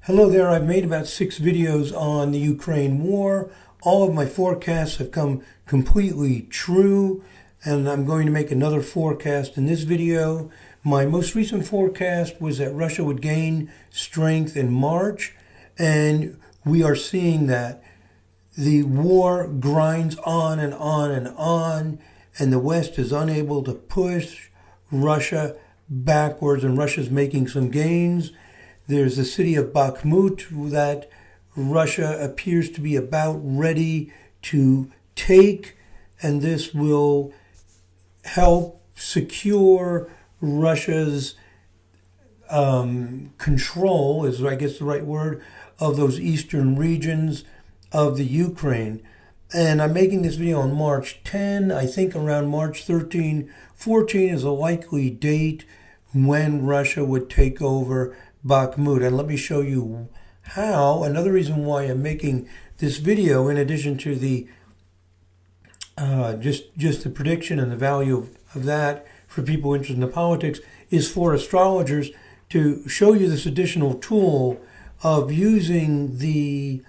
Hello there, I've made about 6 videos on the Ukraine war. All of my forecasts have come completely true, and I'm going to make another forecast in this video. My most recent forecast was that Russia would gain strength in March, and we are seeing that. The war grinds on and on and on, and the West is unable to push Russia backwards, and Russia's making some gains. There's the city of Bakhmut that Russia appears to be about ready to take, and this will help secure Russia's control, is I guess the right word, of those eastern regions of the Ukraine. And I'm making this video on March 10. I think around March 13, 14 is a likely date when Russia would take over Bakhmut. And let me show you how. Another reason why I'm making this video, in addition to the just the prediction and the value of that for people interested in the politics, is for astrologers to show you this additional tool of using the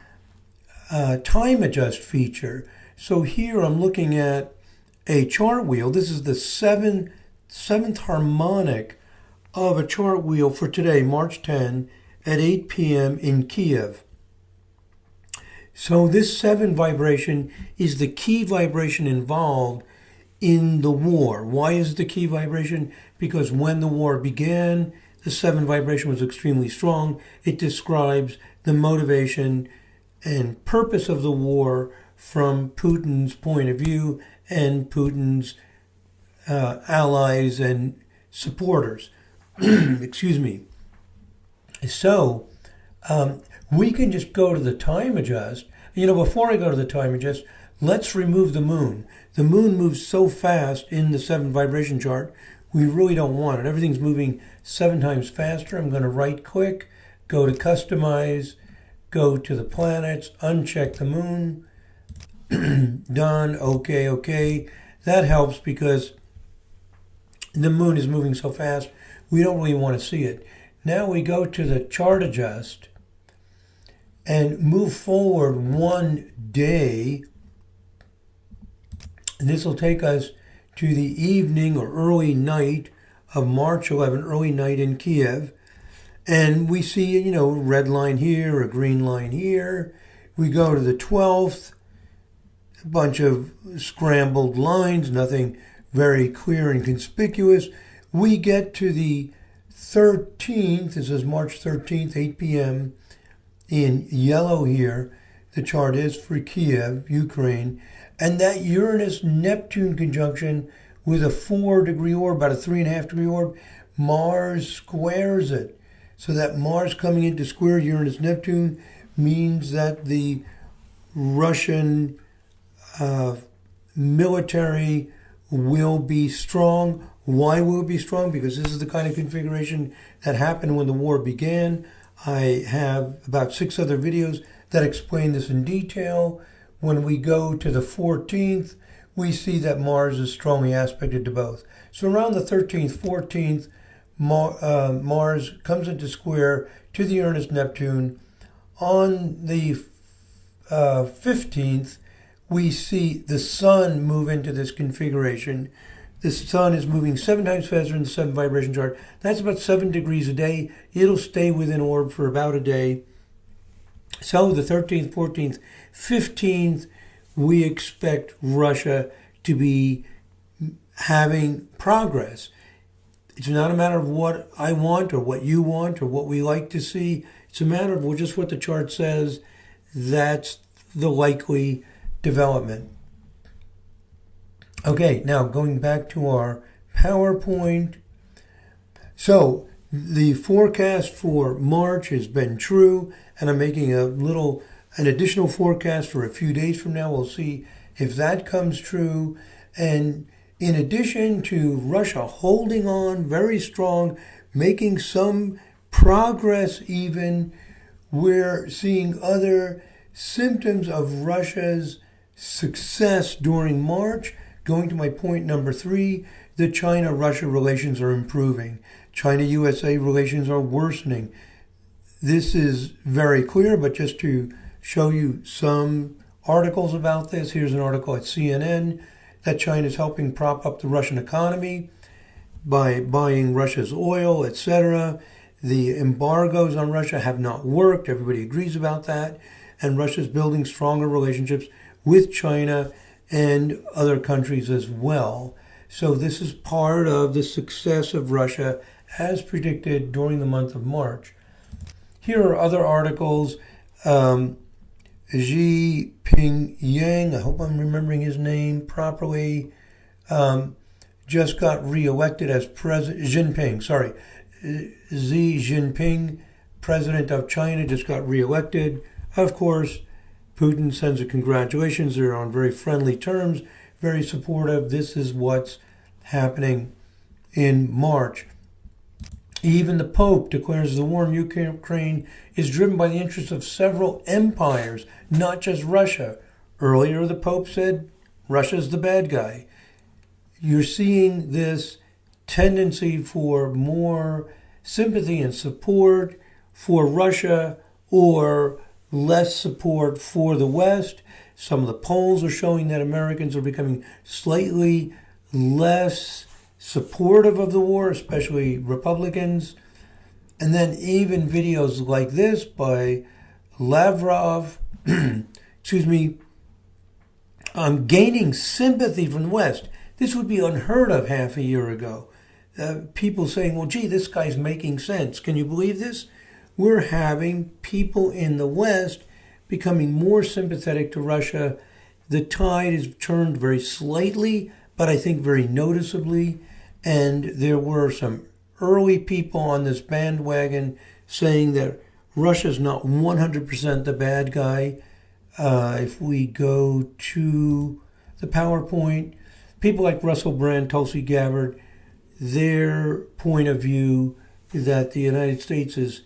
time adjust feature. So here I'm looking at a chart wheel. This is the seventh harmonic of a chart wheel for today, March 10 at 8 p.m. in Kiev. So this 7 vibration is the key vibration involved in the war. Why is it the key vibration? Because when the war began, the 7 vibration was extremely strong. It describes the motivation and purpose of the war from Putin's point of view and Putin's allies and supporters. Excuse me. So we can just go to the time adjust. Before I go to the time adjust, let's remove the moon. The moon moves so fast in the 7 vibration chart, we really don't want it. Everything's moving 7 times faster. I'm going to right click, go to customize, go to the planets, uncheck the moon. Done. Okay. That helps because the moon is moving so fast, we don't really want to see it. Now we go to the chart adjust and move forward 1 day. And this will take us to the evening or early night of March 11, early night in Kiev. And we see, a red line here, a green line here. We go to the 12th, a bunch of scrambled lines, nothing very clear and conspicuous. We get to the 13th, this is March 13th, 8 p.m. in yellow here. The chart is for Kiev, Ukraine. And that Uranus-Neptune conjunction with a 4-degree orb, about a 3.5-degree orb, Mars squares it. So that Mars coming into square Uranus-Neptune means that the Russian military will be strong. Why will it be strong? Because this is the kind of configuration that happened when the war began. I have about 6 other videos that explain this in detail. When we go to the 14th, we see that Mars is strongly aspected to both. So around the 13th, 14th, Mars comes into square to the Uranus-Neptune. On the 15th, we see the Sun move into this configuration. The Sun is moving 7 times faster in the 7 vibration chart. That's about 7 degrees a day. It'll stay within orb for about a day. So the 13th, 14th, 15th, we expect Russia to be having progress. It's not a matter of what I want or what you want or what we like to see. It's a matter of just what the chart says. That's the likely development. Okay, now going back to our PowerPoint. So the forecast for March has been true, and I'm making an additional forecast for a few days from now. We'll see if that comes true. And in addition to Russia holding on very strong, making some progress even, we're seeing other symptoms of Russia's success during March. Going to my point number 3, the China-Russia relations are improving. China-USA relations are worsening. This is very clear, but just to show you some articles about this, here's an article at CNN that China is helping prop up the Russian economy by buying Russia's oil, etc. The embargoes on Russia have not worked. Everybody agrees about that. And Russia's building stronger relationships with China and other countries as well. So this is part of the success of Russia as predicted during the month of March. Here are other articles. Xi Jinping, I hope I'm remembering his name properly, just got reelected as president. Xi Jinping, president of China, just got reelected. Of course, Putin sends a congratulations. They're on very friendly terms, very supportive. This is what's happening in March. Even the Pope declares the war in Ukraine is driven by the interests of several empires, not just Russia. Earlier, the Pope said Russia's the bad guy. You're seeing this tendency for more sympathy and support for Russia or less support for the West. Some of the polls are showing that Americans are becoming slightly less supportive of the war, especially Republicans. And then even videos like this by Lavrov, gaining sympathy from the West. This would be unheard of half a year ago. People saying, well, gee, this guy's making sense. Can you believe this? We're having people in the West becoming more sympathetic to Russia. The tide has turned very slightly, but I think very noticeably. And there were some early people on this bandwagon saying that Russia's not 100% the bad guy. If we go to the PowerPoint, people like Russell Brand, Tulsi Gabbard, their point of view that the United States is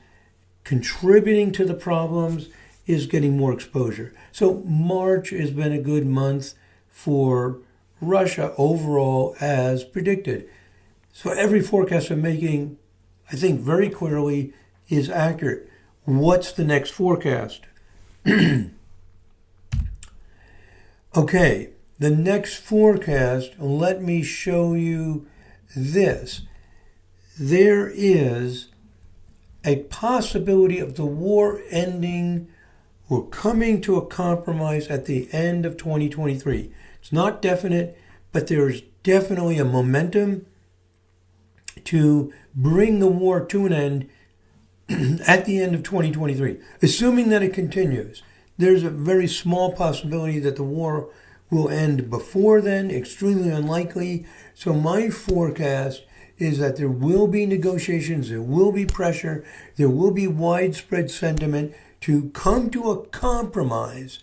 contributing to the problems is getting more exposure. So March has been a good month for Russia overall as predicted. So every forecast I'm making, I think very clearly is accurate. What's the next forecast? Okay, the next forecast, let me show you this. There is a possibility of the war ending or coming to a compromise at the end of 2023. It's not definite, but there's definitely a momentum to bring the war to an end at the end of 2023. Assuming that it continues, there's a very small possibility that the war will end before then, extremely unlikely. So my forecast is that there will be negotiations, there will be pressure, there will be widespread sentiment to come to a compromise.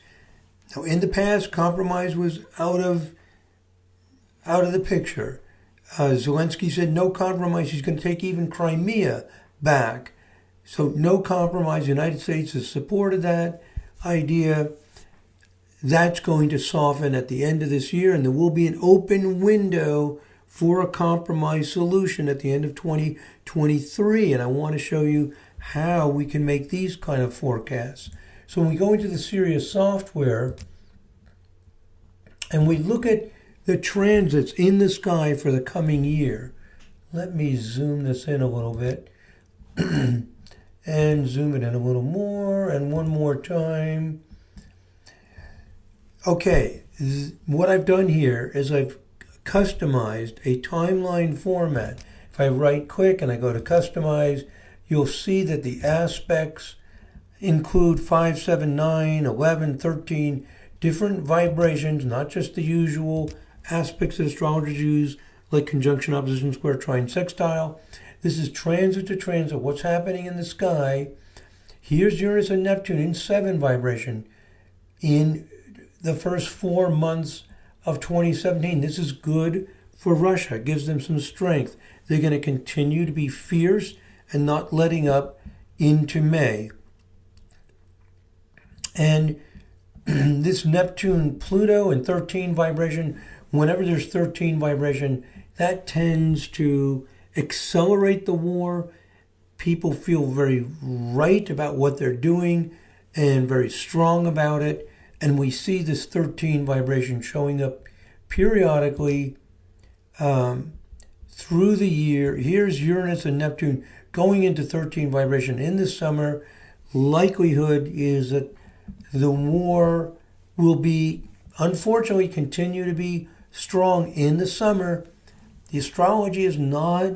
Now, in the past, compromise was out of the picture. Zelensky said no compromise. He's going to take even Crimea back. So no compromise. The United States has supported that idea. That's going to soften at the end of this year, and there will be an open window for a compromise solution at the end of 2023. And I want to show you how we can make these kind of forecasts. So when we go into the Sirius software and we look at the transits in the sky for the coming year, let me zoom this in a little bit and zoom it in a little more, and one more time. Okay, what I've done here is I've customized a timeline format. If I right click and I go to customize, you'll see that the aspects include 5, 7, 9, 11, 13 different vibrations, not just the usual aspects that astrologers use, like conjunction, opposition, square, trine, sextile. This is transit to transit, what's happening in the sky. Here's Uranus and Neptune in 7 vibration in the first 4 months of 2017. This is good for Russia. It gives them some strength. They're going to continue to be fierce and not letting up into May. And this Neptune-Pluto in 13 vibration, whenever there's 13 vibration, that tends to accelerate the war. People feel very right about what they're doing and very strong about it. And we see this 13 vibration showing up periodically through the year. Here's Uranus and Neptune going into 13 vibration in the summer. Likelihood is that the war will be, unfortunately, continue to be strong in the summer. The astrology is not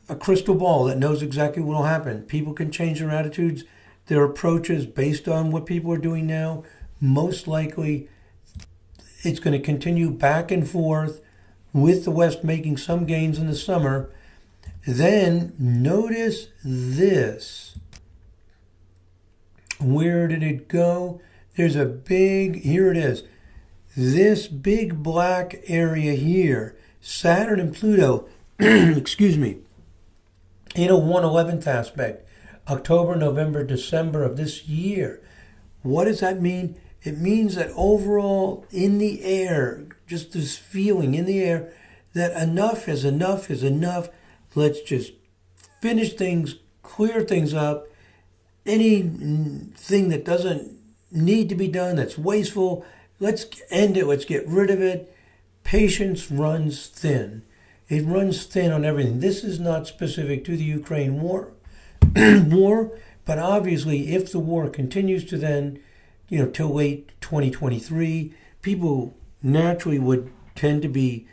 a crystal ball that knows exactly what will happen. People can change their attitudes, their approaches based on what people are doing now. Most likely, it's going to continue back and forth with the West making some gains in the summer. Then notice this. Where did it go? There's a big, here it is. This big black area here, Saturn and Pluto, excuse me, in a 1/11th aspect, October, November, December of this year. What does that mean? It means that overall in the air, just this feeling in the air that enough is enough is enough. Let's just finish things, clear things up. Anything that doesn't need to be done, that's wasteful, let's end it, let's get rid of it. Patience runs thin. It runs thin on everything. This is not specific to the Ukraine war, but obviously if the war continues to then, till late 2023, people naturally would tend to be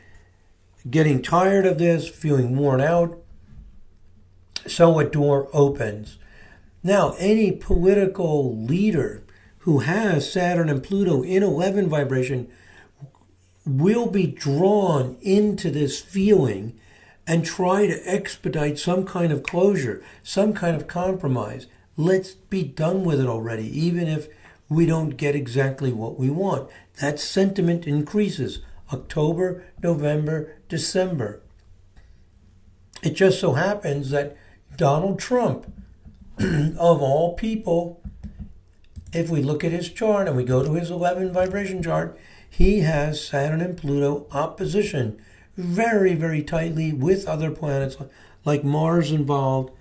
getting tired of this, feeling worn out. So a door opens. Now, any political leader who has Saturn and Pluto in 11 vibration will be drawn into this feeling and try to expedite some kind of closure, some kind of compromise. Let's be done with it already, even if we don't get exactly what we want. That sentiment increases October, November, December. It just so happens that Donald Trump, of all people, if we look at his chart and we go to his 11 vibration chart, he has Saturn and Pluto opposition very, very tightly with other planets like Mars involved.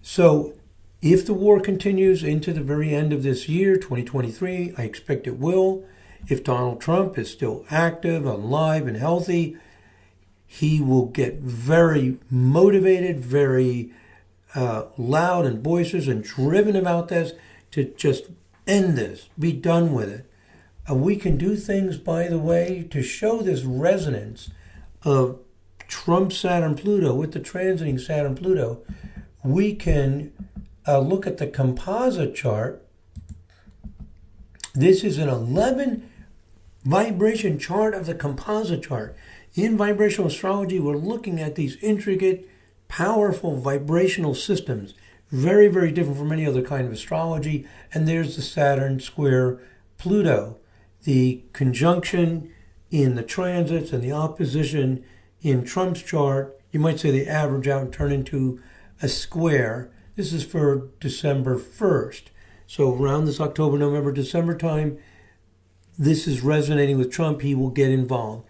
So if the war continues into the very end of this year, 2023, I expect it will. If Donald Trump is still active, alive, and healthy, he will get very motivated, very loud and boisterous and driven about this to just end this, be done with it. We can do things, by the way, to show this resonance of Trump, Saturn, Pluto with the transiting Saturn, Pluto. We can look at the composite chart. This is an 11 vibration chart of the composite chart. In vibrational astrology, we're looking at these intricate, powerful vibrational systems. Very, very different from any other kind of astrology. And there's the Saturn square Pluto. The conjunction in the transits and the opposition in Trump's chart, you might say they average out and turn into a square. This is for December 1st. So around this October, November, December time, this is resonating with Trump. He will get involved.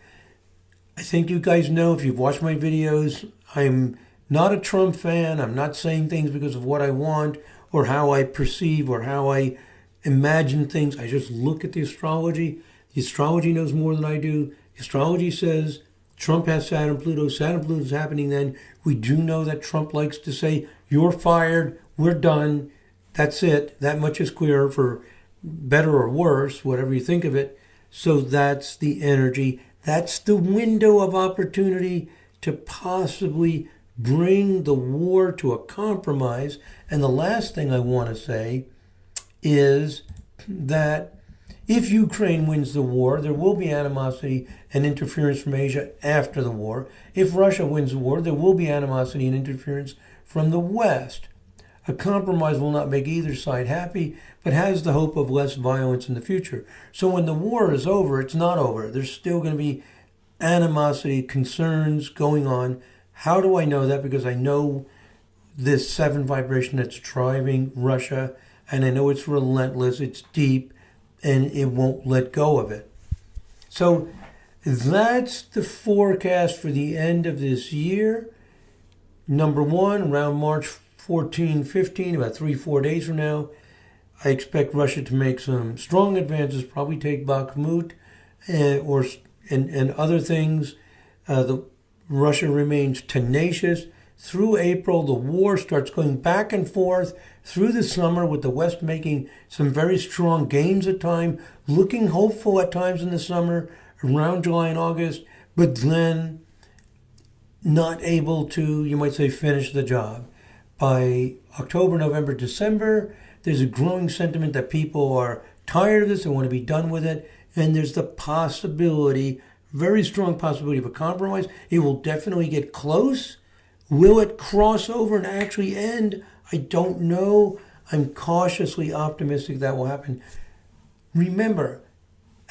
I think you guys know, if you've watched my videos, I'm not a Trump fan. I'm not saying things because of what I want or how I perceive or how I imagine things. I just look at the astrology. The astrology knows more than I do. The astrology says Trump has Saturn, Pluto. Saturn, Pluto is happening then. We do know that Trump likes to say, you're fired, we're done, that's it. That much is clear, for better or worse, whatever you think of it. So that's the energy. That's the window of opportunity to possibly bring the war to a compromise. And the last thing I want to say is that if Ukraine wins the war, there will be animosity and interference from Asia after the war. If Russia wins the war, there will be animosity and interference from the West. A compromise will not make either side happy, but has the hope of less violence in the future. So when the war is over, it's not over. There's still going to be animosity, concerns going on. How do I know that? Because I know this 7 vibration that's driving Russia, and I know it's relentless, it's deep, and it won't let go of it. So that's the forecast for the end of this year. Number one, around March 14, 15, about 3-4 days from now, I expect Russia to make some strong advances, probably take Bakhmut and other things. Russia remains tenacious. Through April, the war starts going back and forth through the summer, with the West making some very strong gains at times, looking hopeful at times in the summer, around July and August, but then not able to, you might say, finish the job. By October, November, December, there's a growing sentiment that people are tired of this, they want to be done with it, and there's the possibility, very strong possibility of a compromise. It will definitely get close. Will it cross over and actually end? I don't know. I'm cautiously optimistic that will happen. Remember,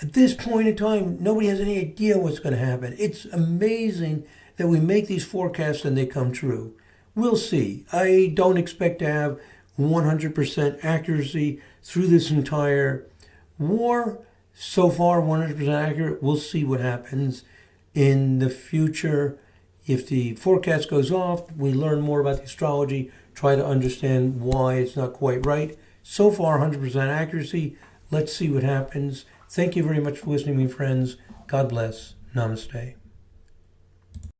at this point in time, nobody has any idea what's going to happen. It's amazing that we make these forecasts and they come true. We'll see. I don't expect to have 100% accuracy through this entire war. So far, 100% accurate. We'll see what happens in the future. If the forecast goes off, we learn more about the astrology, try to understand why it's not quite right. So far, 100% accuracy. Let's see what happens. Thank you very much for listening, my friends. God bless. Namaste.